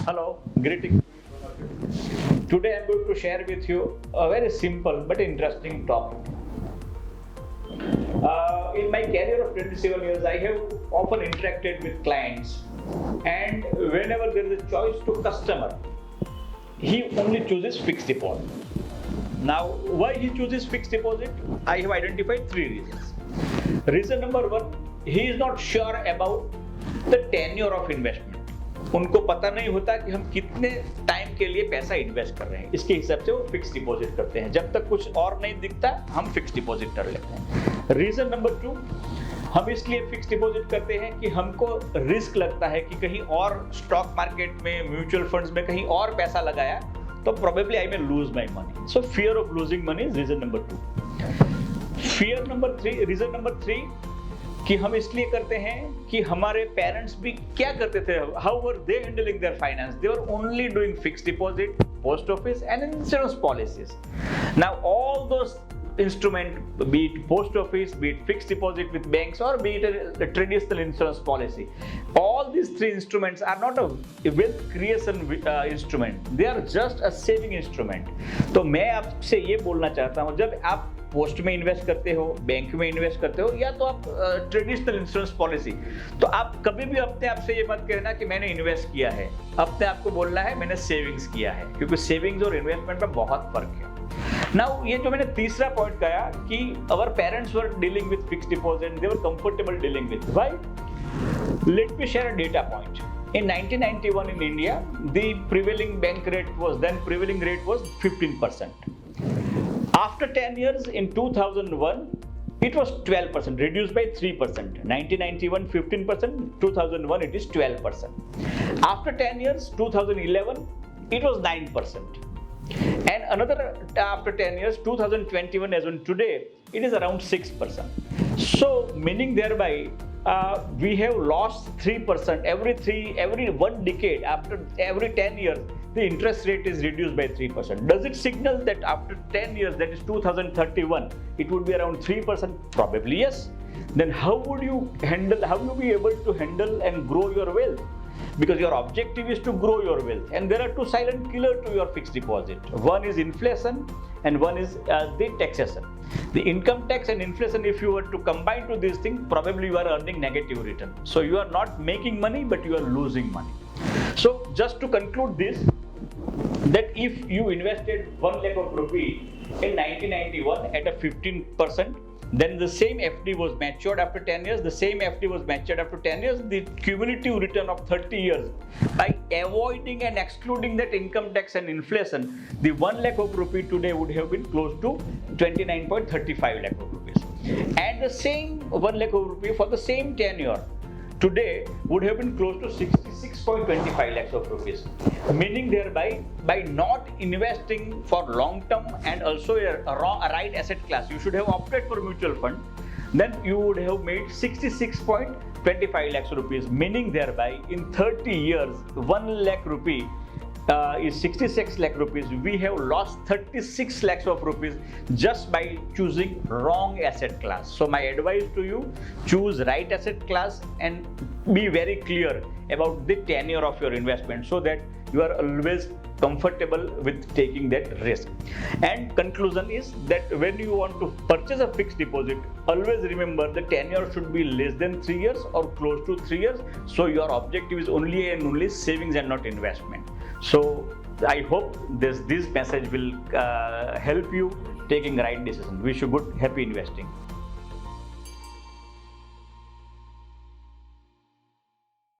Hello, greeting. Today I'm going to share with you a very simple but interesting topic. In my career of 27 years, I have often interacted with clients, and whenever there is a choice to customer, he only chooses fixed deposit. Now, why he chooses fixed deposit? I have identified three reasons. Reason number one, he is not sure about the tenure of investment. उनको पता नहीं होता कि हम कितने time के लिए पैसा इन्वेस्ट कर रहे हैं, इसके हिसाब से वो फिक्स डिपॉजिट करते हैं। जब तक कुछ और नहीं दिखता हम फिक्स डिपॉजिट कर लेते हैं। रीजन नंबर टू, हम इसलिए फिक्स डिपॉजिट करते हैं कि हमको रिस्क लगता है कि कहीं और स्टॉक मार्केट में, म्यूचुअल फंड्स में कहीं और पैसा लगाया तो probably I may lose my money. So fear of losing money is reason number two. Fear number three, reason number three कि हम इसलिए करते हैं कि हमारे पेरेंट्स भी क्या करते थे, how were they handling their finance, they were only doing fixed deposit, post office and insurance policies. Now all those instrument, be it post office, be it fixed deposit with banks, or be it a traditional insurance policy, all these three instruments are not a wealth creation instrument, they are just a saving instrument. तो मैं आपसे ये बोलना चाहता हूँ, जब आप post में इन्वेस्ट करते हो, बैंक में इन्वेस्ट करते हो, या तो आप ट्रेडिशनल इंश्योरेंस पॉलिसी, तो आप कभी भी अपने आप से ये मत कहना कि मैंने इन्वेस्ट किया है। अपने आप को बोलना है मैंने सेविंग्स किया है, क्योंकि सेविंग्स और इन्वेस्टमेंट में बहुत फर्क है। नाउ ये जो मैंने तीसरा पॉइंट कहा कि अवर parents were dealing with fixed deposit, they were comfortable dealing with, why? Let me share a data point. In 1991 in India, the prevailing bank rate was 15%. After 10 years, in 2001, it was 12%, reduced by 3%. 1991 15%, 2001 it is 12%. After 10 years, 2011, it was 9%. And another after 10 years, 2021 as on today, it is around 6%. So meaning thereby we have lost 3% every one decade. After every 10 years, the interest rate is reduced by 3%. Does it signal that after 10 years, that is 2031, it would be around 3%? Probably yes. Then how will you be able to handle and grow your wealth? Because your objective is to grow your wealth, and there are two silent killers to your fixed deposit. One is inflation and one is the taxation. The income tax and inflation, if you were to combine to these things, probably you are earning negative return. So you are not making money, but you are losing money. So just to conclude this, that if you invested 1 lakh of rupees in 1991 at a 15%, then the same FD was matured after 10 years, the same FD was matured after 10 years, the cumulative return of 30 years, by avoiding and excluding that income tax and inflation, the 1 lakh of rupee today would have been close to 29.35 lakh of rupees. And the same 1 lakh of rupee for the same tenure today would have been close to 66.25 lakhs of rupees. Meaning thereby, by not investing for long term and also a right asset class, you should have opted for mutual fund, then you would have made 66.25 lakhs rupees. Meaning thereby, in 30 years, 1 lakh rupee is 66 lakh rupees. We have lost 36 lakhs of rupees just by choosing wrong asset class. So my advice to you, choose right asset class and be very clear about the tenure of your investment, so that you are always comfortable with taking that risk. And conclusion is that when you want to purchase a fixed deposit, always remember the tenure should be less than 3 years or close to 3 years. So your objective is only and only savings and not investment. So I hope this message will help you taking right decision. Wish you good, happy investing.